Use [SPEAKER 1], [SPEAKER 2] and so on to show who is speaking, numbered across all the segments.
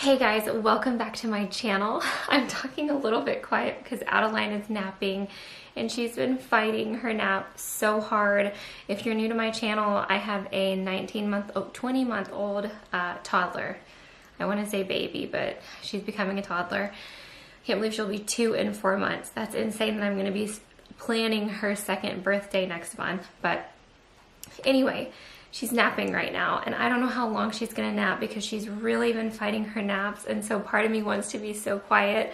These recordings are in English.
[SPEAKER 1] Hey guys, welcome back to my channel. I'm talking a little bit quiet because Adeline is napping and she's been fighting her nap so hard. If you're new to my channel, I have a 20-month-old toddler. I want to say baby, but she's becoming a toddler. Can't believe she'll be 2 in 4 months. That's insane that I'm going to be planning her second birthday next month. But anyway, she's napping right now, and I don't know how long she's gonna nap because she's really been fighting her naps, and so part of me wants to be so quiet,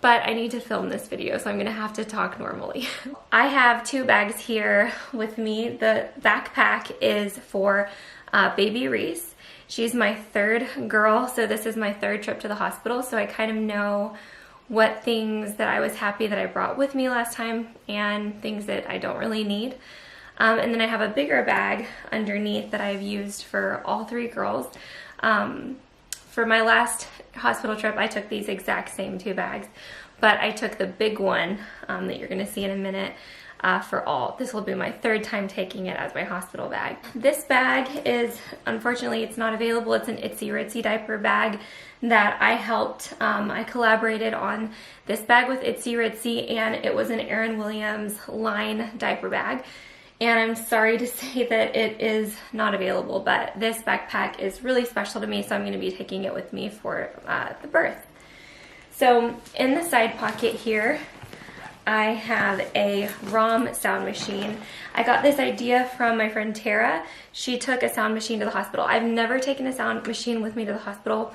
[SPEAKER 1] but I need to film this video, so I'm gonna have to talk normally. I have 2 bags here with me. The backpack is for baby Reese. She's my 3rd girl, so this is my 3rd trip to the hospital, so I kind of know what things that I was happy that I brought with me last time and things that I don't really need. And then I have a bigger bag underneath that I've used for all 3 girls. For my last hospital trip, I took these exact same 2 bags, but I took the big one that you're gonna see in a minute for all. This will be my 3rd time taking it as my hospital bag. This bag is, unfortunately, it's not available. It's an Itsy Ritsy diaper bag that I helped. I collaborated on this bag with Itsy Ritsy, and it was an Aaryn Williams line diaper bag. And I'm sorry to say that it is not available, but this backpack is really special to me, so I'm going to be taking it with me for the birth. So in the side pocket here, I have a ROM sound machine. I got this idea from my friend Tara. She took a sound machine to the hospital. I've never taken a sound machine with me to the hospital.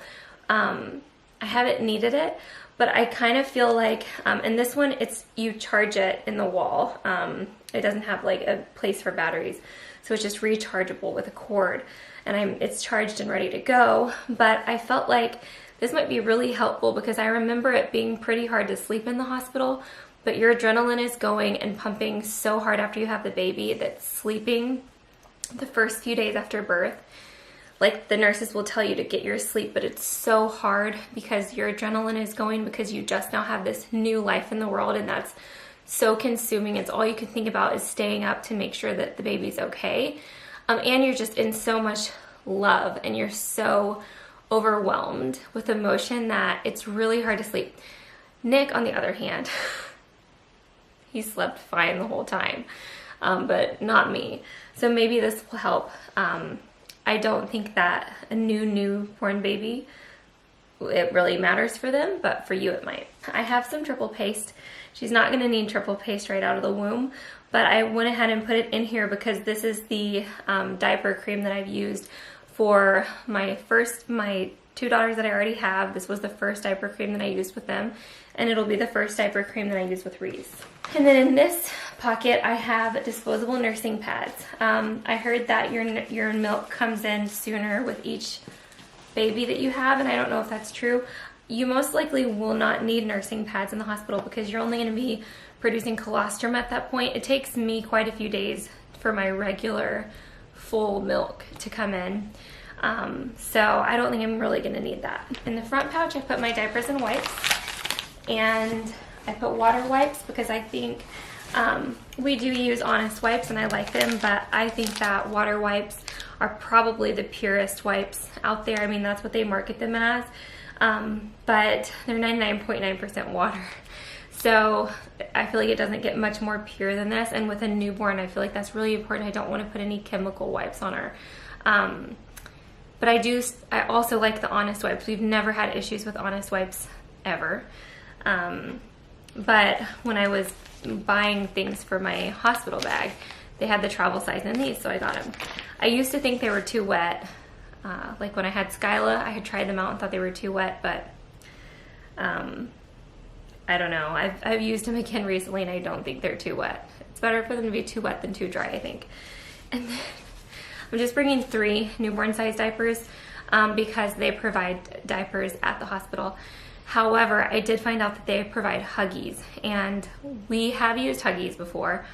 [SPEAKER 1] I haven't needed it, but I kind of feel like, and this one, you charge it in the wall. It doesn't have like a place for batteries, so it's just rechargeable with a cord, and it's charged and ready to go. But I felt like this might be really helpful because I remember it being pretty hard to sleep in the hospital, but your adrenaline is going and pumping so hard after you have the baby that sleeping the first few days after birth, like the nurses will tell you to get your sleep, but it's so hard because your adrenaline is going because you just now have this new life in the world, and that's so consuming. It's all you can think about is staying up to make sure that the baby's okay. And you're just in so much love, and you're so overwhelmed with emotion that it's really hard to sleep. Nick, on the other hand, he slept fine the whole time, but not me. So maybe this will help. I don't think that a newborn baby, it really matters for them, but for you it might. I have some triple paste. She's not going to need triple paste right out of the womb, but I went ahead and put it in here because this is the diaper cream that I've used for my 2 daughters that I already have. This was the first diaper cream that I used with them, and it'll be the first diaper cream that I use with Reese. And then in this pocket, I have disposable nursing pads. I heard that your milk comes in sooner with each baby that you have, and I don't know if that's true. You most likely will not need nursing pads in the hospital because you're only going to be producing colostrum at that point. It takes me quite a few days for my regular full milk to come in. So I don't think I'm really going to need that. In the front pouch, I put my diapers and wipes, and I put water wipes because I think we do use Honest wipes and I like them, but I think that water wipes are probably the purest wipes out there. I mean, that's what they market them as, but they're 99.9% water. So I feel like it doesn't get much more pure than this, and with a newborn, I feel like that's really important. I don't want to put any chemical wipes on her. But I also like the Honest wipes. We've never had issues with Honest wipes ever. But when I was buying things for my hospital bag, they had the travel size in these, so I got them. I used to think they were too wet. Like when I had Skyla, I had tried them out and thought they were too wet, but I don't know. I've used them again recently, and I don't think they're too wet. It's better for them to be too wet than too dry, I think. And then I'm just bringing 3 newborn size diapers because they provide diapers at the hospital. However, I did find out that they provide Huggies, and we have used Huggies before,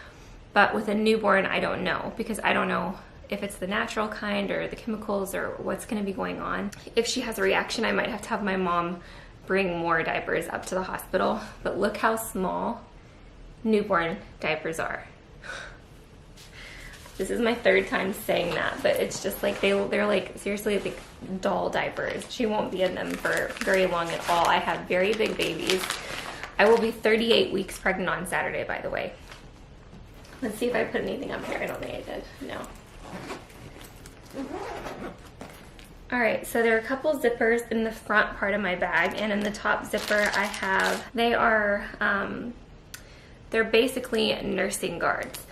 [SPEAKER 1] but with a newborn, I don't know, because I don't know if it's the natural kind or the chemicals or what's going to be going on. If she has a reaction, I might have to have my mom bring more diapers up to the hospital, but look how small newborn diapers are. This is my 3rd time saying that, but it's just like they're like seriously like doll diapers. She won't be in them for very long at all. I have very big babies. I will be 38 weeks pregnant on Saturday, by the way. Let's see if I put anything up here. I don't think I did. No. All right, so there are a couple zippers in the front part of my bag, and in the top zipper I have, they're basically nursing guards.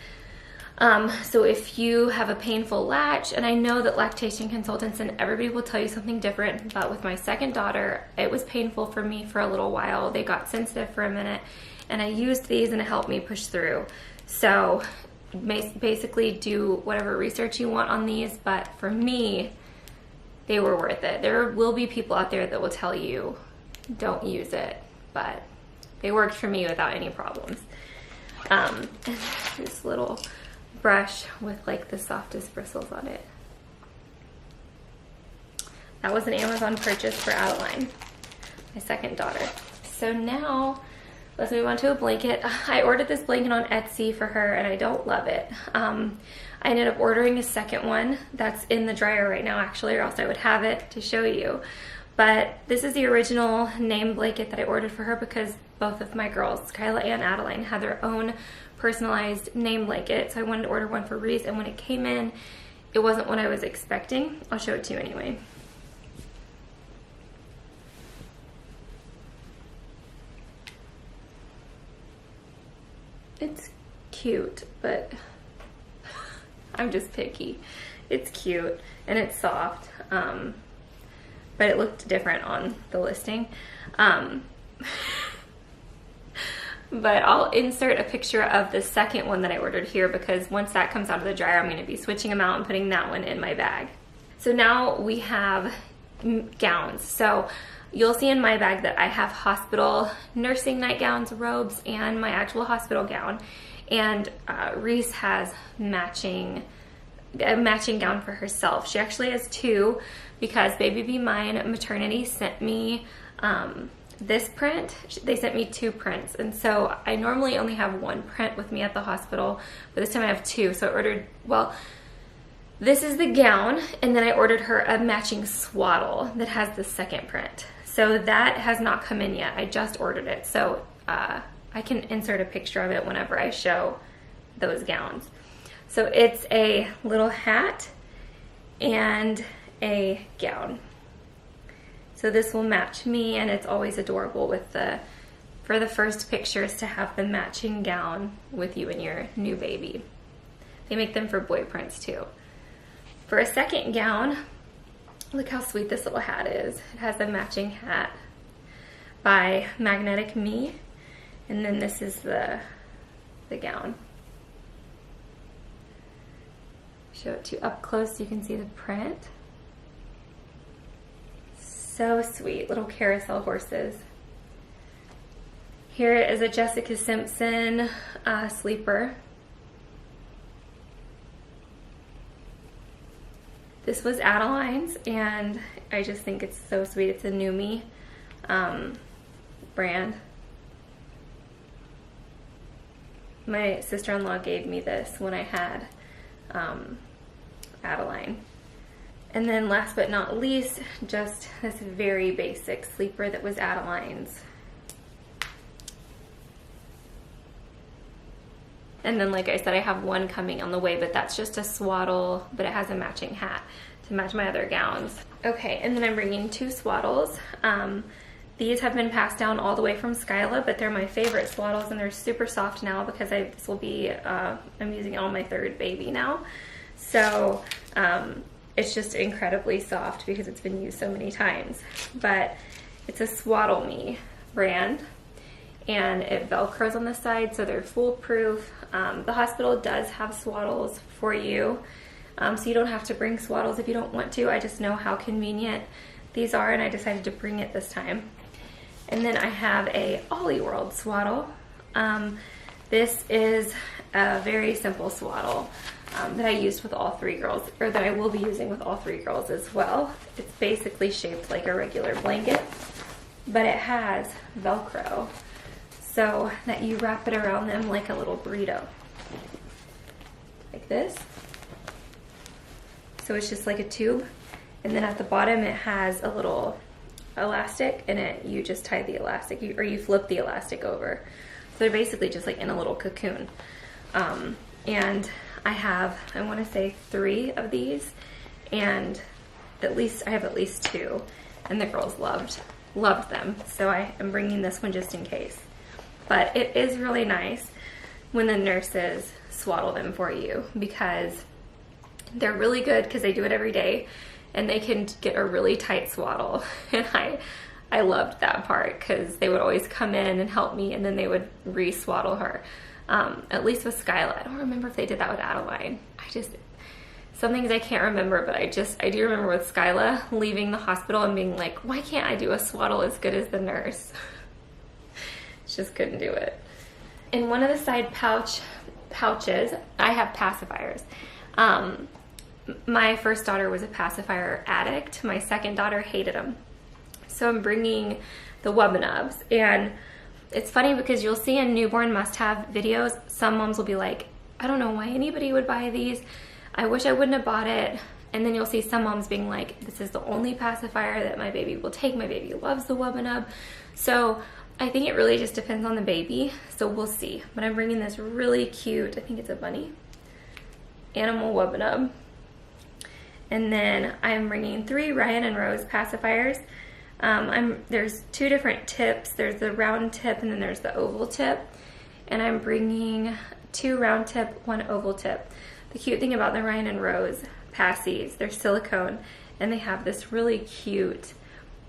[SPEAKER 1] So if you have a painful latch, and I know that lactation consultants and everybody will tell you something different, but with my second daughter, it was painful for me for a little while. They got sensitive for a minute, and I used these and it helped me push through. So basically do whatever research you want on these, but for me, they were worth it. There will be people out there that will tell you don't use it, but they worked for me without any problems. And this little brush with like the softest bristles on it. That was an Amazon purchase for Adeline, my second daughter. So now let's move on to a blanket. I ordered this blanket on Etsy for her and I don't love it. I ended up ordering a second one that's in the dryer right now actually, or else I would have it to show you. But this is the original name blanket that I ordered for her because both of my girls, Skyla and Adeline, had their own personalized name blanket. So I wanted to order one for Reese, and when it came in, it wasn't what I was expecting. I'll show it to you anyway. It's cute, but I'm just picky. It's cute and it's soft, but it looked different on the listing. But I'll insert a picture of the second one that I ordered here because once that comes out of the dryer, I'm going to be switching them out and putting that one in my bag. So now we have gowns. So you'll see in my bag that I have hospital nursing nightgowns, robes, and my actual hospital gown. And Reese has a matching gown for herself. She actually has two because Baby Be Mine Maternity sent me this print. They sent me two prints, and so I normally only have one print with me at the hospital, but this time I have two. So I ordered, well, this is the gown, and then I ordered her a matching swaddle that has the second print. So that has not come in yet. I just ordered it, so I can insert a picture of it whenever I show those gowns. So it's a little hat and a gown. So this will match me, and it's always adorable with for the first pictures to have the matching gown with you and your new baby. They make them for boy prints too. For a second gown, look how sweet this little hat is. It has a matching hat by Magnetic Me, and then this is the gown. Show it to you up close so you can see the print. So sweet, little carousel horses. Here is a Jessica Simpson sleeper. This was Adeline's, and I just think it's so sweet. It's a Numi brand. My sister-in-law gave me this when I had Adeline. And then last but not least, just this very basic sleeper that was Adeline's. And then, like I said, I have one coming on the way, but that's just a swaddle, but it has a matching hat to match my other gowns. Okay, and then I'm bringing two swaddles. These have been passed down all the way from Skyla, but they're my favorite swaddles, and they're super soft now because this will be, I'm using it on my third baby now. So it's just incredibly soft because it's been used so many times. But it's a Swaddle Me brand, and it Velcros on the side, so they're foolproof. The hospital does have swaddles for you, so you don't have to bring swaddles if you don't want to. I just know how convenient these are, and I decided to bring it this time. And then I have a Ollie World swaddle. This is a very simple swaddle that I used with all three girls, or that I will be using with all three girls as well. It's basically shaped like a regular blanket, but it has Velcro so that you wrap it around them like a little burrito, like this. So it's just like a tube, And then at the bottom it has a little elastic, and you just tie the elastic, or you flip the elastic over. So they're basically just like in a little cocoon. And I have, I want to say 3 of these, and I have at least 2, and the girls loved them. So I am bringing this one just in case. But it is really nice when the nurses swaddle them for you, because they're really good because they do it every day, and they can get a really tight swaddle. And I loved that part because they would always come in and help me, and then they would re-swaddle her. At least with Skyla. I don't remember if they did that with Adeline. Some things I can't remember, but I do remember with Skyla leaving the hospital and being like, why can't I do a swaddle as good as the nurse? Just couldn't do it. In one of the side pouches, I have pacifiers. My first daughter was a pacifier addict. My second daughter hated them. So I'm bringing the Wubbanubs, and it's funny because you'll see in newborn must-have videos, some moms will be like, I don't know why anybody would buy these. I wish I wouldn't have bought it. And then you'll see some moms being like, this is the only pacifier that my baby will take. My baby loves the Wubbanub. So I think it really just depends on the baby. So we'll see. But I'm bringing this really cute, I think it's a bunny, animal Wubbanub. And then I'm bringing 3 Ryan and Rose pacifiers. There's 2 different tips. There's the round tip, and then there's the oval tip. And I'm bringing 2 round tip, 1 oval tip. The cute thing about the Ryan and Rose passies, they're silicone, and they have this really cute,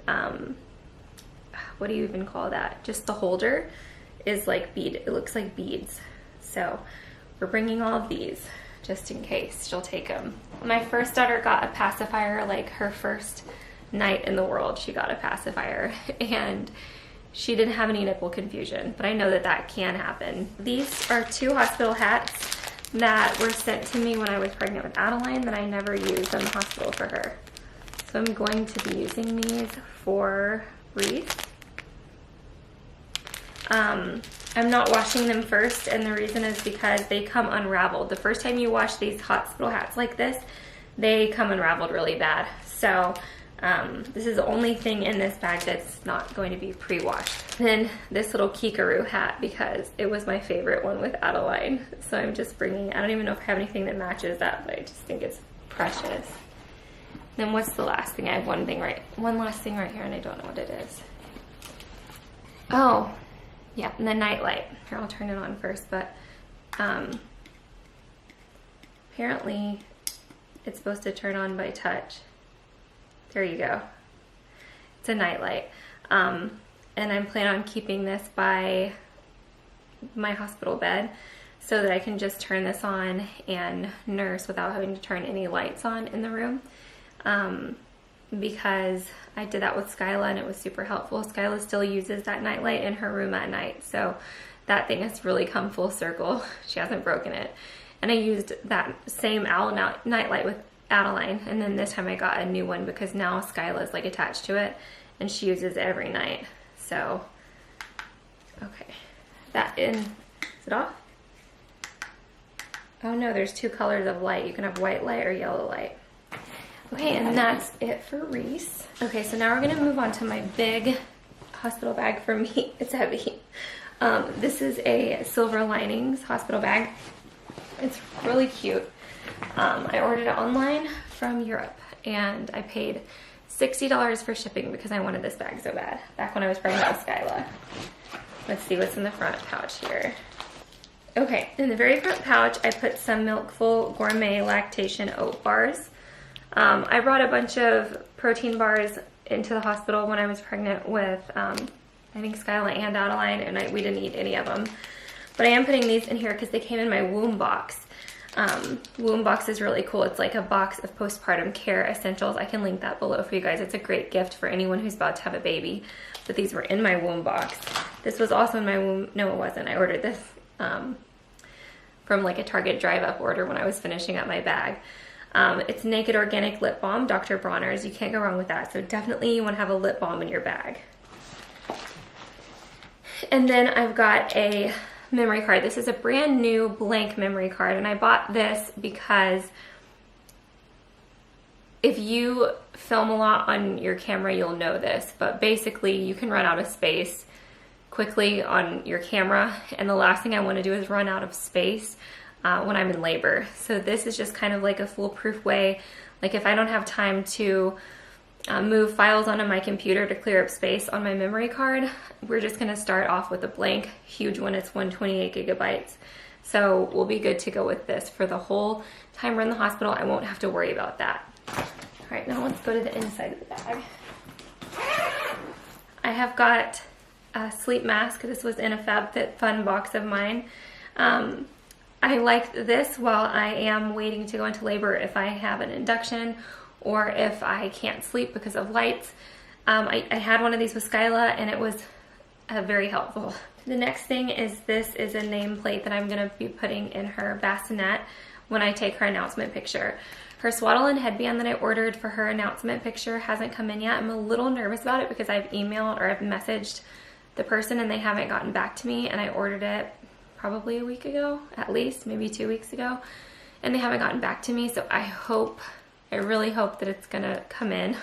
[SPEAKER 1] what do you even call that? Just the holder is like it looks like beads. So we're bringing all of these just in case she'll take them. My first daughter got a pacifier, like her first night in the world, she got a pacifier, and she didn't have any nipple confusion, but I know that can happen. These are 2 hospital hats that were sent to me when I was pregnant with Adeline that I never used in the hospital for her. So I'm going to be using these for Reese. I'm not washing them first, and the reason is because they come unraveled. The first time you wash these hospital hats like this, they come unraveled really bad. So this is the only thing in this bag that's not going to be pre-washed. Then this little Kikaroo hat, because it was my favorite one with Adeline. So I'm just bringing, I don't even know if I have anything that matches that, but I just think it's precious. Then what's the last thing? I have one last thing right here, and I don't know what it is. Oh, yeah, and the nightlight. Here, I'll turn it on first, but apparently it's supposed to turn on by touch. There you go. It's a nightlight. And I'm planning on keeping this by my hospital bed so that I can just turn this on and nurse without having to turn any lights on in the room. Because I did that with Skyla and it was super helpful. Skyla still uses that nightlight in her room at night. So that thing has really come full circle. She hasn't broken it. And I used that same owl nightlight with Adeline, and then this time I got a new one because now Skyla is like attached to it and she uses it every night. So okay, is it off? Oh no, there's 2 colors of light. You can have white light or yellow light. Okay, and that's it for Reese. Okay, so now we're gonna move on to my big hospital bag for me. It's heavy. This is a Silver Linings hospital bag. It's really cute. I ordered it online from Europe, and I paid $60 for shipping because I wanted this bag so bad, back when I was pregnant with Skyla. Let's see what's in the front pouch here. Okay, in the very front pouch, I put some Milkful Gourmet Lactation Oat Bars. I brought a bunch of protein bars into the hospital when I was pregnant with, I think Skyla and Adeline, and we didn't eat any of them. But I am putting these in here because they came in my womb box. Womb box is really cool. It's like a box of postpartum care essentials. I can link that below for you guys. It's a great gift for anyone who's about to have a baby. But these were in my womb box. This was also in my womb. No, it wasn't. I ordered this from like a Target drive-up order when I was finishing up my bag. It's Naked Organic Lip Balm, Dr. Bronner's. You can't go wrong with that. So definitely you want to have a lip balm in your bag. And then I've got a memory card. This is a brand new blank memory card, and I bought this because if you film a lot on your camera, you'll know this, but basically you can run out of space quickly on your camera, and the last thing I want to do is run out of space when I'm in labor. So this is just kind of like a foolproof way. Like if I don't have time to move files onto my computer to clear up space on my memory card, we're just going to start off with a blank huge one. It's 128 gigabytes. So we'll be good to go with this for the whole time we're in the hospital. I won't have to worry about that. All right, now let's go to the inside of the bag. I have got a sleep mask. This was in a FabFitFun box of mine. I like this while I am waiting to go into labor if I have an induction or if I can't sleep because of lights. I had one of these with Skyla and it was very helpful. The next thing is this is a nameplate that I'm gonna be putting in her bassinet when I take her announcement picture. Her swaddle and headband that I ordered for her announcement picture hasn't come in yet. I'm a little nervous about it because I've emailed or I've messaged the person and they haven't gotten back to me, and I ordered it probably a week ago, at least, maybe 2 weeks ago, and they haven't gotten back to me. So I really hope that it's gonna come in.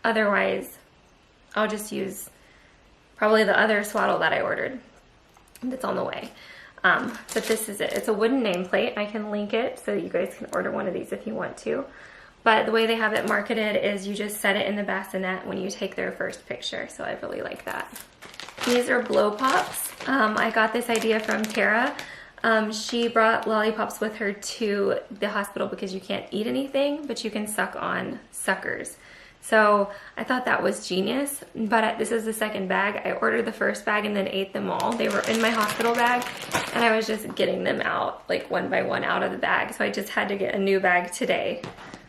[SPEAKER 1] Otherwise, I'll just use probably the other swaddle that I ordered that's on the way. But this is it. It's a wooden nameplate. I can link it so you guys can order one of these if you want to. But the way they have it marketed is you just set it in the bassinet when you take their first picture. So I really like that. These are blow pops. I got this idea from Tara. She brought lollipops with her to the hospital because you can't eat anything, but you can suck on suckers. So I thought that was genius, but this is the second bag. I ordered the first bag and then ate them all. They were in my hospital bag and I was just getting them out like one by one out of the bag. So I just had to get a new bag today.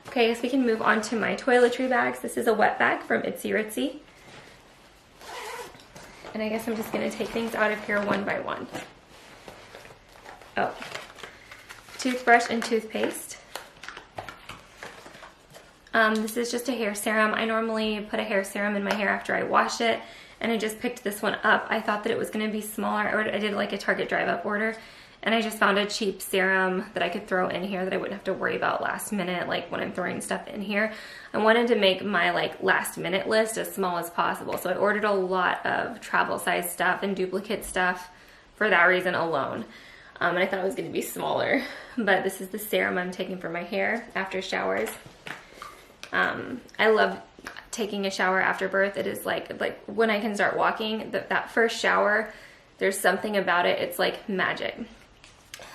[SPEAKER 1] Okay, so we can move on to my toiletry bags. This is a wet bag from Itsy Ritsy. And I guess I'm just gonna take things out of here one by one. Oh, toothbrush and toothpaste. This is just a hair serum. I normally put a hair serum in my hair after I wash it, and I just picked this one up. I thought that it was going to be smaller. I did like a Target drive-up order, and I just found a cheap serum that I could throw in here that I wouldn't have to worry about last minute, like when I'm throwing stuff in here. I wanted to make my like last minute list as small as possible, so I ordered a lot of travel size stuff and duplicate stuff for that reason alone. And I thought it was going to be smaller, but this is the serum I'm taking for my hair after showers. I love taking a shower after birth. It is like when I can start walking, that first shower, there's something about it. It's like magic.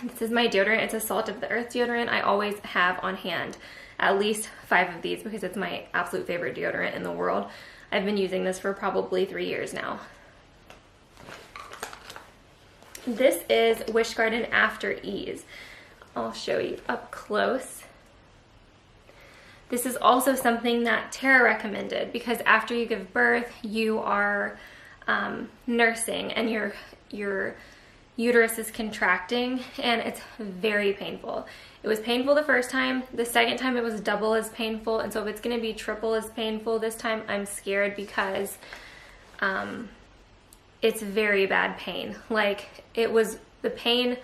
[SPEAKER 1] This is my deodorant. It's a Salt of the Earth deodorant. I always have on hand at least 5 of these because it's my absolute favorite deodorant in the world. I've been using this for probably 3 years now. This is Wish Garden After Ease. I'll show you up close. This is also something that Tara recommended because after you give birth, you are nursing and your uterus is contracting and it's very painful. It was painful the first time. The second time it was double as painful, and so if it's going to be triple as painful this time, I'm scared because it's very bad pain. Like it was the pain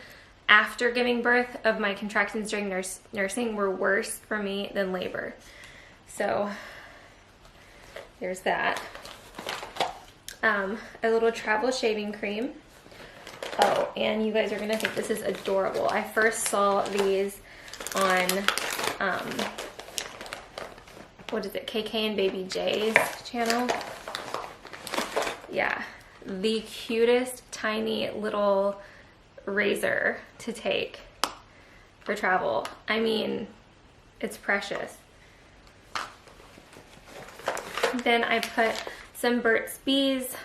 [SPEAKER 1] after giving birth of my contractions during nursing were worse for me than labor. So there's that. A little travel shaving cream. Oh, and you guys are gonna think this is adorable. I first saw these on, what is it, KK and Baby J's channel. Yeah, the cutest tiny little razor to take for travel. I mean, it's precious. Then I put some Burt's Bees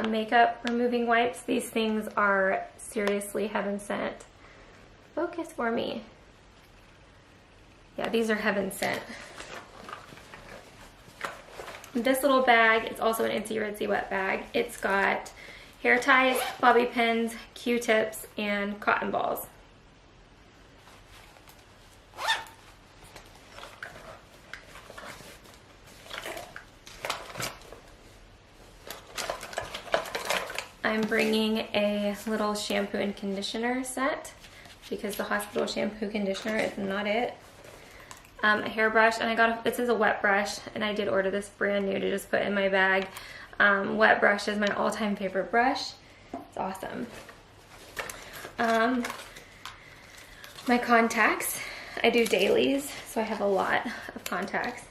[SPEAKER 1] makeup removing wipes. These things are seriously heaven sent. Focus for me. Yeah, these are heaven sent. This little bag is also an Itsy Ritsy wet bag. It's got hair ties, bobby pins, Q-tips, and cotton balls. I'm bringing a little shampoo and conditioner set because the hospital shampoo conditioner is not it. a hairbrush, and I got it says a wet brush, and I did order this brand new to just put in my bag. Wet brush is my all-time favorite brush. It's awesome. My contacts, I do dailies, so I have a lot of contacts.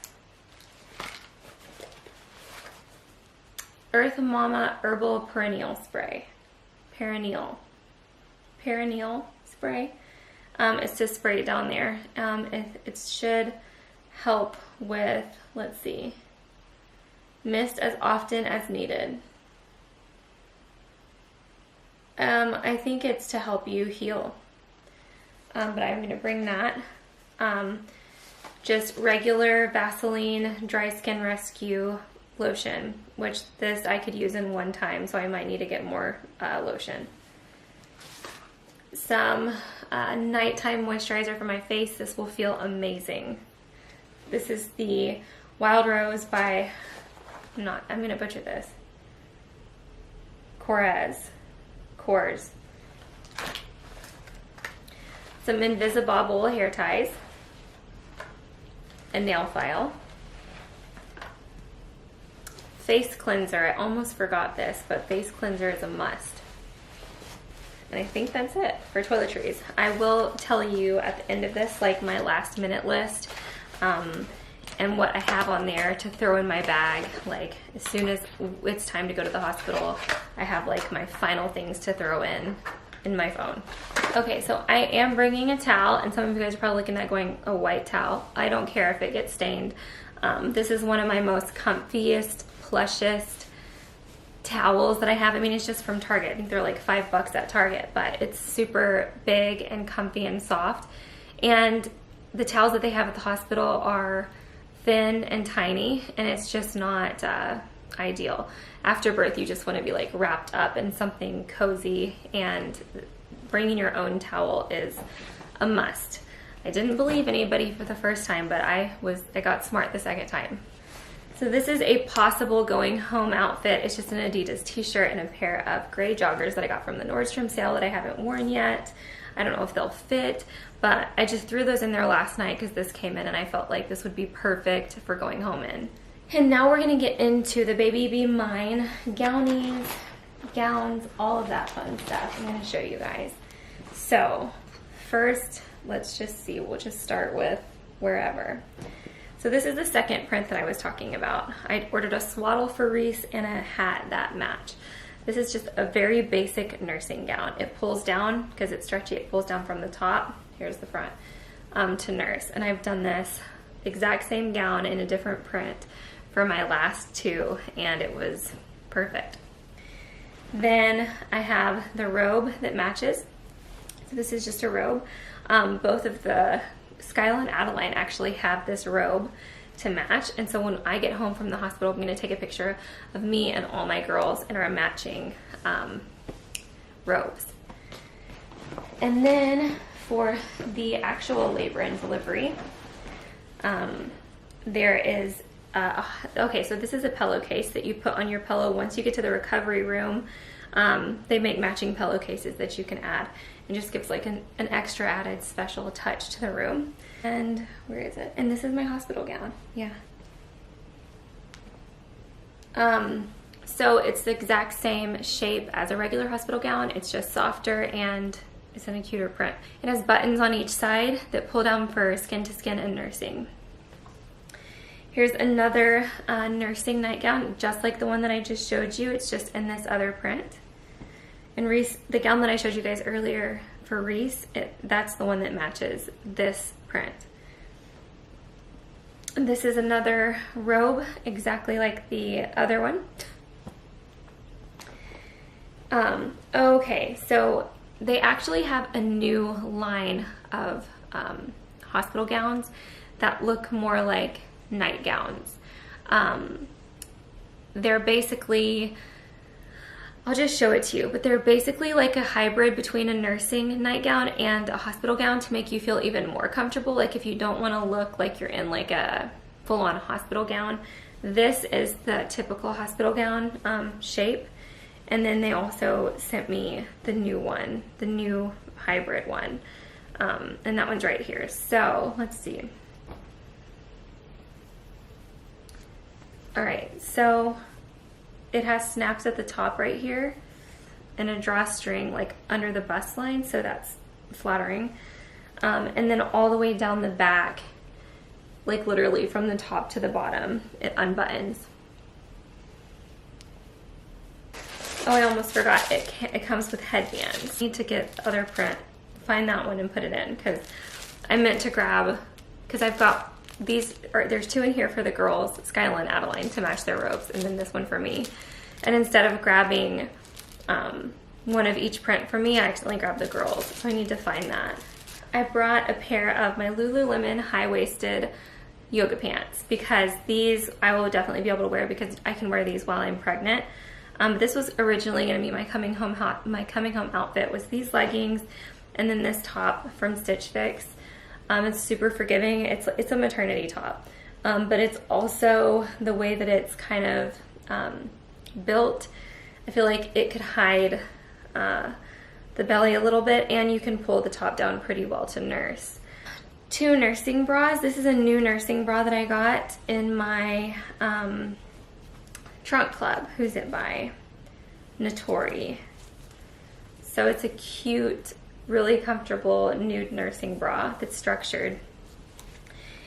[SPEAKER 1] Earth Mama Herbal Perennial Spray. Perennial spray. It's to spray it down there. It should help with, let's see, mist as often as needed. I think it's to help you heal. But I'm going to bring that. Just regular Vaseline Dry Skin Rescue lotion, which this I could use in one time, so I might need to get more lotion. Some nighttime moisturizer for my face. This will feel amazing. This is the Wild Rose by, I'm going to butcher this, Kors. Some Invisibobble hair ties, a nail file, face cleanser. I almost forgot this, but face cleanser is a must. And I think that's it for toiletries. I will tell you at the end of this, like, my last minute list, and what I have on there to throw in my bag. Like, as soon as it's time to go to the hospital, I have like my final things to throw in my phone. Okay, so I am bringing a towel, and some of you guys are probably looking at going, a white towel. I don't care if it gets stained. This is one of my most comfiest, plushest towels that I have. I mean, it's just from Target. I think they're like $5 at Target, but it's super big and comfy and soft. And the towels that they have at the hospital are thin and tiny, and it's just not ideal. After birth, you just want to be like wrapped up in something cozy, and bringing your own towel is a must. I didn't believe anybody for the first time, but I got smart the second time. So this is a possible going home outfit. It's just an Adidas t-shirt and a pair of gray joggers that I got from the Nordstrom sale that I haven't worn yet. I don't know if they'll fit, but I just threw those in there last night because this came in and I felt like this would be perfect for going home in. And now we're gonna get into the Baby Be Mine gownies, gowns, all of that fun stuff. I'm gonna show you guys. So first, let's just see, we'll just start with wherever. So this is the second print that I was talking about. I ordered a swaddle for Reese and a hat that match. This is just a very basic nursing gown. It pulls down, because it's stretchy, it pulls down from the top, here's the front, to nurse. And I've done this exact same gown in a different print for my last two, and it was perfect. Then I have the robe that matches. So this is just a robe. Both of the Skyla and Adeline actually have this robe to match, and so when I get home from the hospital, I'm going to take a picture of me and all my girls in our matching robes. And then for the actual labor and delivery, there is okay, so this is a pillowcase that you put on your pillow once you get to the recovery room. They make matching pillowcases that you can add. It just gives like an extra added special touch to the room. And where is it? And this is my hospital gown. Yeah. So it's the exact same shape as a regular hospital gown. It's just softer and it's in a cuter print. It has buttons on each side that pull down for skin to skin and nursing. Here's another nursing nightgown, just like the one that I just showed you. It's just in this other print. And Reese, the gown that I showed you guys earlier for Reese, that's the one that matches this print. And this is another robe, exactly like the other one. Okay, so they actually have a new line of hospital gowns that look more like nightgowns. They're basically, I'll just show it to you, but they're basically like a hybrid between a nursing nightgown and a hospital gown to make you feel even more comfortable. Like if you don't want to look like you're in like a full-on hospital gown, this is the typical hospital gown shape. And then they also sent me the new one, the new hybrid one. And that one's right here. So let's see. All right, so it has snaps at the top right here and a drawstring like under the bust line, so that's flattering. And then all the way down the back, like literally from the top to the bottom, it unbuttons. Oh, I almost forgot, it comes with headbands. I need to get the other print, find that one and put it in, because I meant to grab, because I've got these, or there's two in here for the girls, Skyla and Adeline, to match their robes, and then this one for me. And instead of grabbing one of each print for me, I accidentally grabbed the girls, so I need to find that. I brought a pair of my Lululemon high-waisted yoga pants, because these I will definitely be able to wear because I can wear these while I'm pregnant. This was originally going to be my coming home outfit, was these leggings and then this top from Stitch Fix. It's super forgiving. It's a maternity top, but it's also the way that it's kind of built. I feel like it could hide the belly a little bit, and you can pull the top down pretty well to nurse. Two nursing bras. This is a new nursing bra that I got in my Trunk Club. Who's it by? Notori. So it's a cute, really comfortable nude nursing bra that's structured.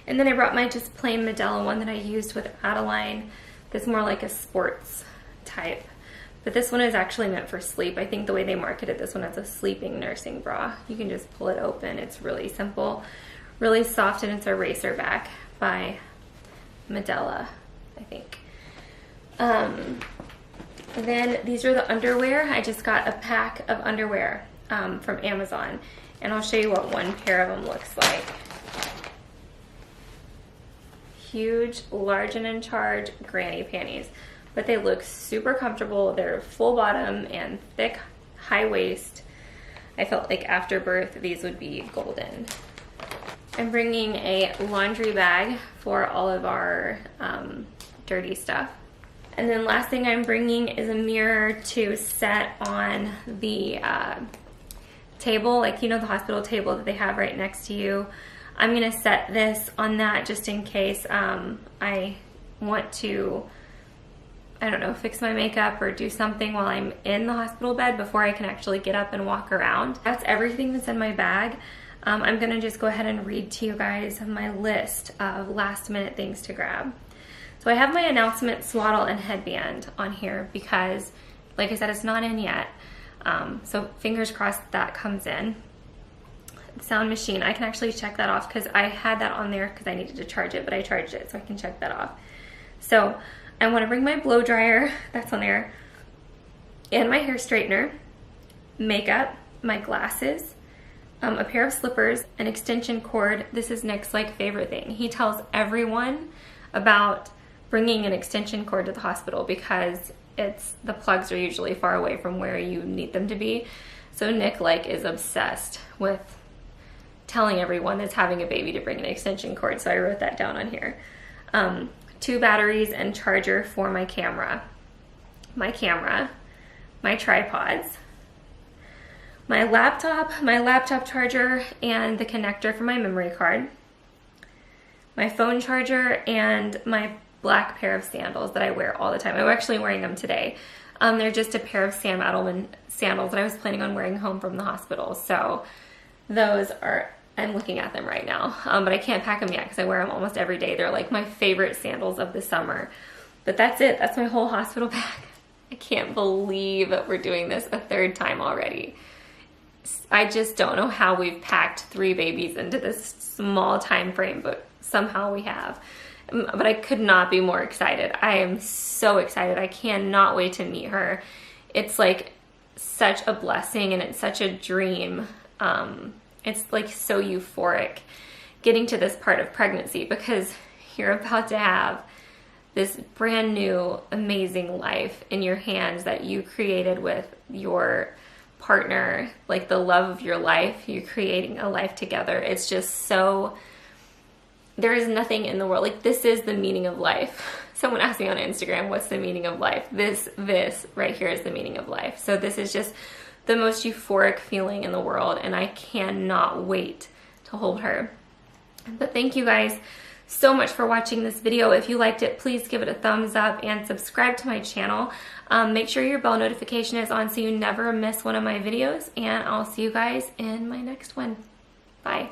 [SPEAKER 1] And then I brought my just plain Medela one that I used with Adeline. That's more like a sports type. But this one is actually meant for sleep. I think the way they marketed this one as a sleeping nursing bra. You can just pull it open. It's really simple, really soft, and it's a racer back by Medela, I think. Then these are the underwear. I just got a pack of underwear from Amazon, and I'll show you what one pair of them looks like. Huge, large and in charge granny panties, but they look super comfortable. They're full bottom and thick, high waist. I felt like after birth these would be golden. I'm bringing a laundry bag for all of our dirty stuff. And then last thing I'm bringing is a mirror to set on the table, like, you know, the hospital table that they have right next to you. I'm gonna set this on that just in case I want to, I don't know, fix my makeup or do something while I'm in the hospital bed before I can actually get up and walk around. That's everything that's in my bag. I'm gonna just go ahead and read to you guys my list of last minute things to grab. So I have my announcement swaddle and headband on here because, like I said, it's not in yet. So fingers crossed that comes in. Sound machine, I can actually check that off because I had that on there because I needed to charge it, but I charged it, so I can check that off. So I want to bring my blow dryer, that's on there, and my hair straightener, makeup, my glasses, a pair of slippers, an extension cord. This is Nick's favorite thing. He tells everyone about bringing an extension cord to the hospital because the plugs are usually far away from where you need them to be. So Nick is obsessed with telling everyone that's having a baby to bring an extension cord. So I wrote that down on here. 2 batteries and charger for my camera, my tripods, my laptop charger and the connector for my memory card, my phone charger, and my black pair of sandals that I wear all the time. I'm actually wearing them today. They're just a pair of Sam Adelman sandals that I was planning on wearing home from the hospital. So those are, I'm looking at them right now, but I can't pack them yet because I wear them almost every day. They're like my favorite sandals of the summer. But that's it. That's my whole hospital bag. I can't believe that we're doing this a 3rd time already. I just don't know how we've packed 3 babies into this small time frame, but somehow we have. But I could not be more excited. I am so excited. I cannot wait to meet her. It's like such a blessing and it's such a dream. It's like so euphoric getting to this part of pregnancy because you're about to have this brand new, amazing life in your hands that you created with your partner, like the love of your life. You're creating a life together. It's just so, there is nothing in the world. Like, this is the meaning of life. Someone asked me on Instagram, what's the meaning of life? This right here is the meaning of life. So this is just the most euphoric feeling in the world, and I cannot wait to hold her. But thank you guys so much for watching this video. If you liked it, please give it a thumbs up and subscribe to my channel. Make sure your bell notification is on so you never miss one of my videos, and I'll see you guys in my next one. Bye.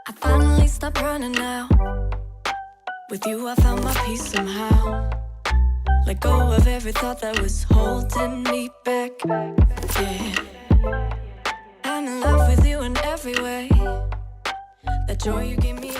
[SPEAKER 2] I finally stopped running now. With you I found my peace somehow. Let go of every thought that was holding me back. Yeah, I'm in love with you in every way. That joy you gave me